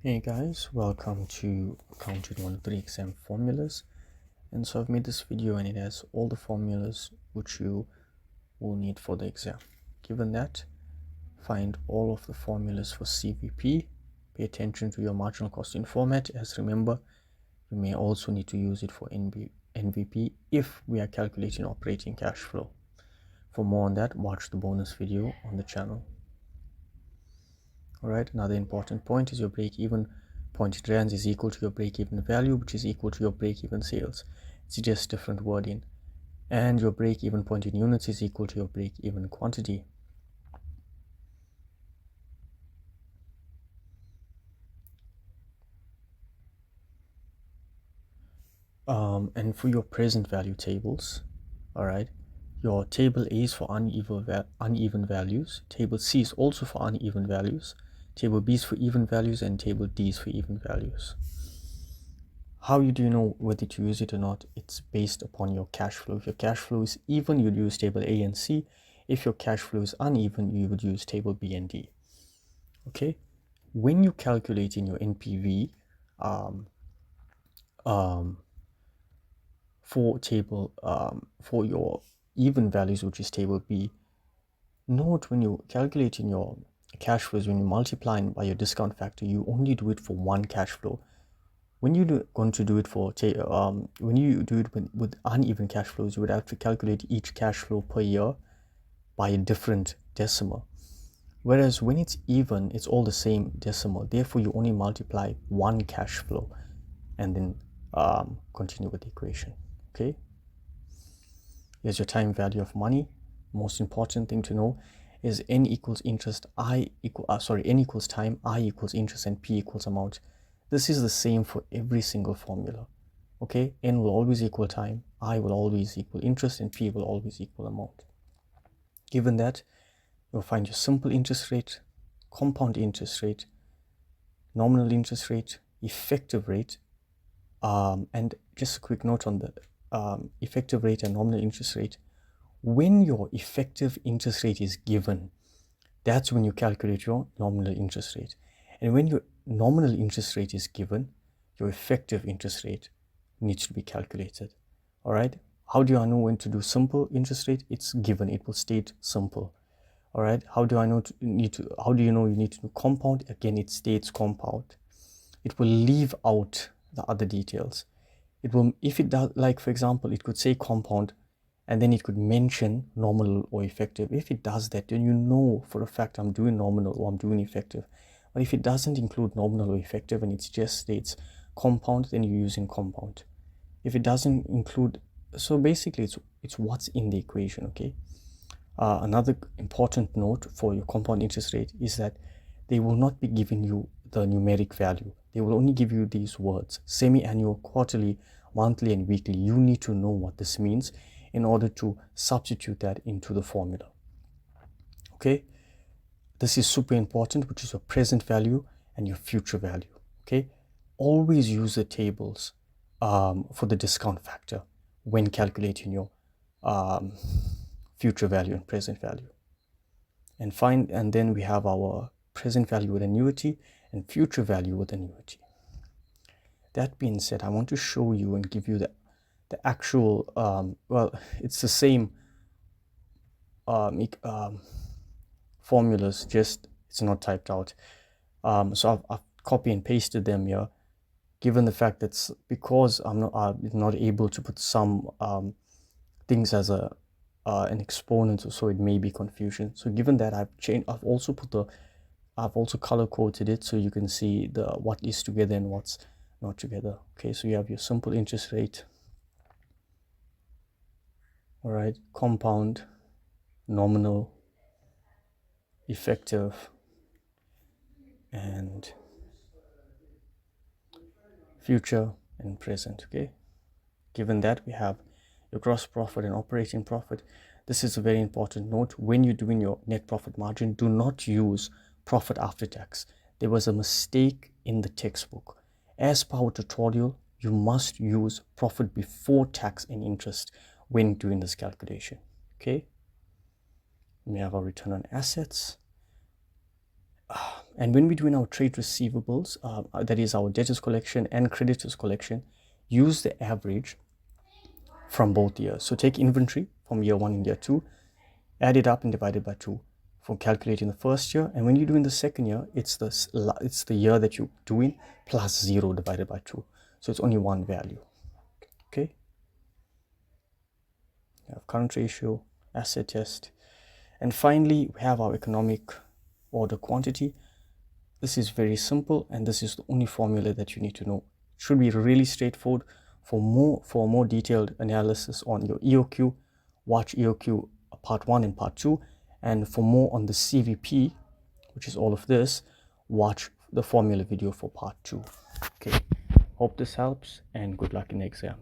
Hey guys, welcome to Accounting 103 exam formulas. And so I've made this video and it has all the formulas which you will need for the exam. Given that, find all of the formulas for CVP. Pay attention to your marginal costing format, as remember, you may also need to use it for NVP if we are calculating operating cash flow. For more on that, watch the bonus video on the channel. Alright, another important point is your break-even point in rands is equal to your break-even value, which is equal to your break-even sales. It's just different wording. And your break-even point in units is equal to your break-even quantity. And for your present value tables, alright, your table A is for uneven values, table C is also for uneven values, table B is for even values, and table D is for even values. How do you know whether to use it or not? It's based upon your cash flow. If your cash flow is even, you'd use table A and C. If your cash flow is uneven, you would use table B and D. Okay, when you calculate in your NPV for your even values, which is table B, note when you calculate in your cash flows, when you multiply by your discount factor, you only do it for one cash flow. When you're going to do it when you do it with uneven cash flows, you would have to calculate each cash flow per year by a different decimal. Whereas when it's even, it's all the same decimal. Therefore, you only multiply one cash flow and then continue with the equation. Okay. Here's your time value of money. Most important thing to know is n equals interest, n equals time, I equals interest, and p equals amount. This is the same for every single formula. Okay, n will always equal time, I will always equal interest, and p will always equal amount. Given that, you'll find your simple interest rate, compound interest rate, nominal interest rate, effective rate, and just a quick note on the effective rate and nominal interest rate. When your effective interest rate is given, that's when you calculate your nominal interest rate. And when your nominal interest rate is given, your effective interest rate needs to be calculated. All right. How do I know when to do simple interest rate? It's given. It will state simple. All right. How do you know you need to do compound? Again, it states compound. It will leave out the other details. It will, if it does, like for example, it could say compound and then it could mention nominal or effective. If it does that, then you know for a fact I'm doing nominal or I'm doing effective. But if it doesn't include nominal or effective and it just states compound, then you're using compound. If it doesn't include, so basically it's what's in the equation. Okay. Another important note for your compound interest rate is that they will not be giving you the numeric value. They will only give you these words: semi-annual, quarterly, monthly, and weekly. You need to know what this means in order to substitute that into the formula. Okay, this is super important, which is your present value and your future value. Okay, always use the tables for the discount factor when calculating your future value and present value. And then we have our present value with annuity and future value with annuity. That being said, I want to show you and give you the actual well, it's the same formulas, just it's not typed out. So I've copy and pasted them here, given the fact that because I'm not able to put some things as an exponent, so it may be confusion. So given that, I've also color coded it so you can see what is together and what's not together. Okay, so you have your simple interest rate, all right, compound, nominal, effective, and future and present. Okay, given that, we have your gross profit and operating profit. This is a very important note. When you're doing your net profit margin, do not use profit after tax. There was a mistake in the textbook. As per our tutorial, you must use profit before tax and interest when doing this calculation. Okay, we have our return on assets, And when we're doing our trade receivables, that is our debtors collection and creditors collection, use the average from both years. So take inventory from year 1 and year 2, add it up and divide it by 2 for calculating the first year. And when you're doing the second year, it's the year that you're doing plus 0 divided by 2. So it's only one value. Okay. We have current ratio, asset test. And finally, we have our economic order quantity. This is very simple, and this is the only formula that you need to know. It should be really straightforward. For more detailed analysis on your EOQ, watch EOQ part 1 and part 2. And for more on the CVP, which is all of this, watch the formula video for part 2. Okay, hope this helps, and good luck in the exam.